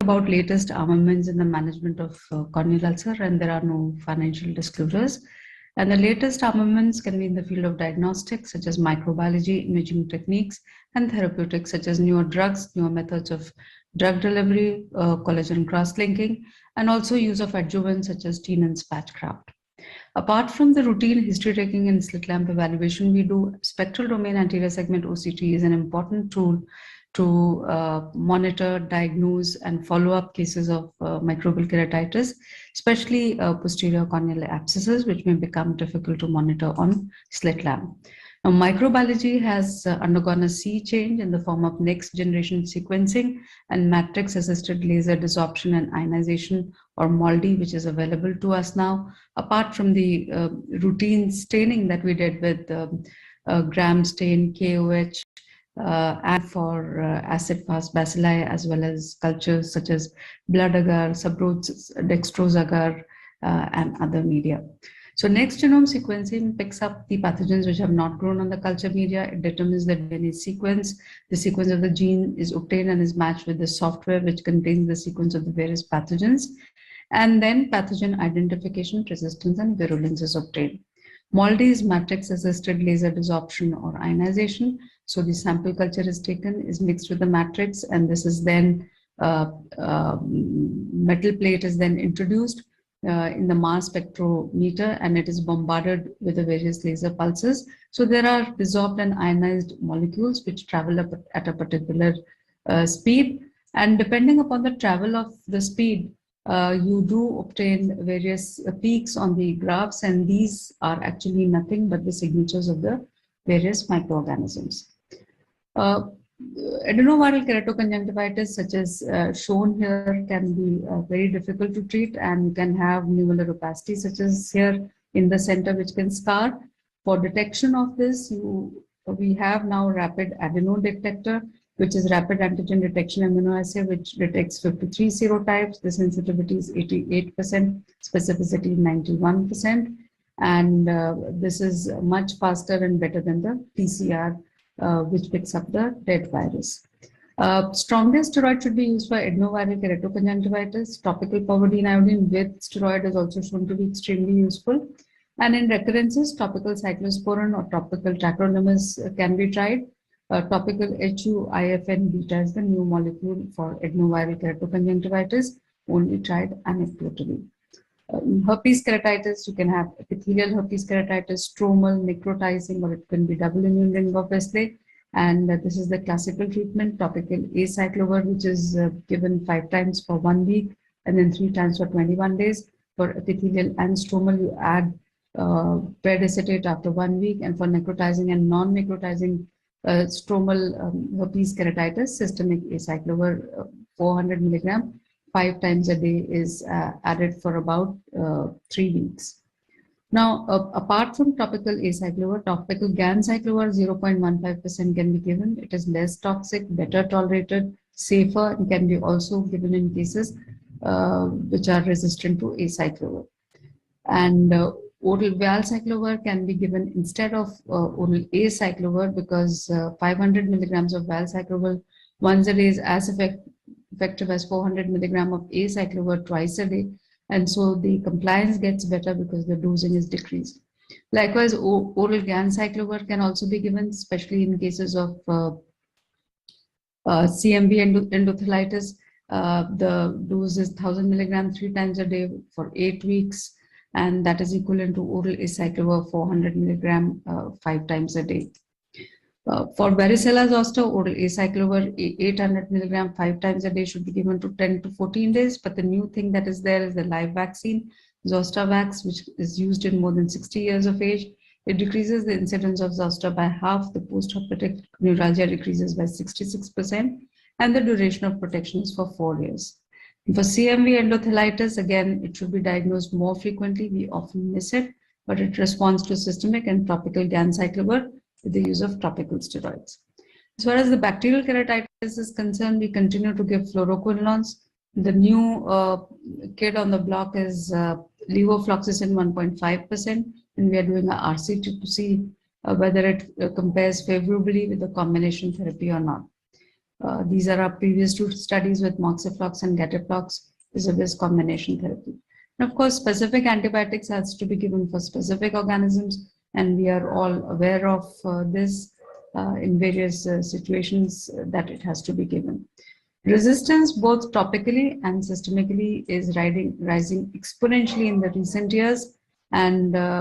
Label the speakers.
Speaker 1: about latest armaments in the management of corneal ulcer, and there are no financial disclosures. And the latest armaments can be in the field of diagnostics, such as microbiology, imaging techniques, and therapeutics, such as newer drugs, newer methods of drug delivery, collagen cross-linking, and also use of adjuvants such as Teen and Spatchcraft. Apart from the routine history taking and slit lamp evaluation, we do spectral domain anterior segment OCT is an important tool to monitor, diagnose, and follow up cases of microbial keratitis, especially posterior corneal abscesses, which may become difficult to monitor on slit lamp. Now, microbiology has undergone a sea change in the form of next generation sequencing and matrix assisted laser desorption and ionization, or MALDI, which is available to us now, apart from the routine staining that we did with gram stain, KOH, and for acid-fast bacilli, as well as cultures such as blood agar, dextrose agar, and other media. So next genome sequencing picks up the pathogens which have not grown on the culture media. It determines the DNA sequence. The sequence of the gene is obtained and is matched with the software which contains the sequence of the various pathogens. And then pathogen identification, resistance, and virulence is obtained. MALDI is matrix-assisted laser desorption or ionization. So the sample culture is taken, is mixed with the matrix, and this is then metal plate is then introduced in the mass spectrometer, and it is bombarded with the various laser pulses. So there are dissolved and ionized molecules which travel up at a particular speed, and depending upon the travel of the speed, you do obtain various peaks on the graphs, and these are actually nothing but the signatures of the various microorganisms. Adenoviral keratoconjunctivitis, such as shown here, can be very difficult to treat and can have nuclear opacity, such as here in the center, which can scar. For detection of this, we have now rapid adeno detector, which is rapid antigen detection immunoassay, which detects 53 serotypes. The sensitivity is 88%, specificity 91%, and this is much faster and better than the PCR, which picks up the dead virus. Strongest steroid should be used for adenoviral keratoconjunctivitis. Topical povidone iodine with steroid is also shown to be extremely useful. And in recurrences, topical cyclosporin or topical tacrolimus can be tried. Topical HU-IFN beta is the new molecule for adenoviral keratoconjunctivitis, only tried anecdotally. Herpes keratitis, you can have epithelial herpes keratitis, stromal, necrotizing, or it can be double immune ring of Wesley. And this is the classical treatment, topical acyclovir, which is given 5 times for 1 week and then 3 times for 21 days. For epithelial and stromal, you add pedacetate after 1 week, and for necrotizing and non-necrotizing stromal herpes keratitis, systemic acyclovir 400 milligram 5 times a day is added for about 3 weeks. Now, apart from topical acyclovir, topical ganciclovir 0.15% can be given. It is less toxic, better tolerated, safer, and can be also given in cases which are resistant to acyclovir. And oral valcyclovir can be given instead of oral acyclovir, because 500 milligrams of valcyclovir once a day is as effective as 400 milligram of acyclovir twice a day, and so the compliance gets better because the dosing is decreased. Likewise, oral ganciclovir can also be given, especially in cases of CMV endothelitis. The dose is 1000 milligram 3 times a day for 8 weeks, and that is equivalent to oral acyclovir 400 milligram 5 times a day. For varicella zoster, oral acyclovir 800 milligram 5 times a day should be given to 10 to 14 days. But the new thing that is there is the live vaccine, Zostavax, which is used in more than 60 years of age. It decreases the incidence of zoster by half. The post-operative neuralgia decreases by 66%, and the duration of protection is for 4 years. For CMV endothelitis, again, it should be diagnosed more frequently. We often miss it, but it responds to systemic and topical ganciclovir with the use of topical steroids. As far as the bacterial keratitis is concerned, we continue to give fluoroquinolones. The new kid on the block is levofloxacin 1.5%, and we are doing a RCT to see whether it compares favorably with the combination therapy or not. These are our previous two studies with moxiflox and gataflox is a this combination therapy. And of course, specific antibiotics has to be given for specific organisms, and we are all aware of this in various situations that it has to be given. Resistance, both topically and systemically, is rising exponentially in the recent years, and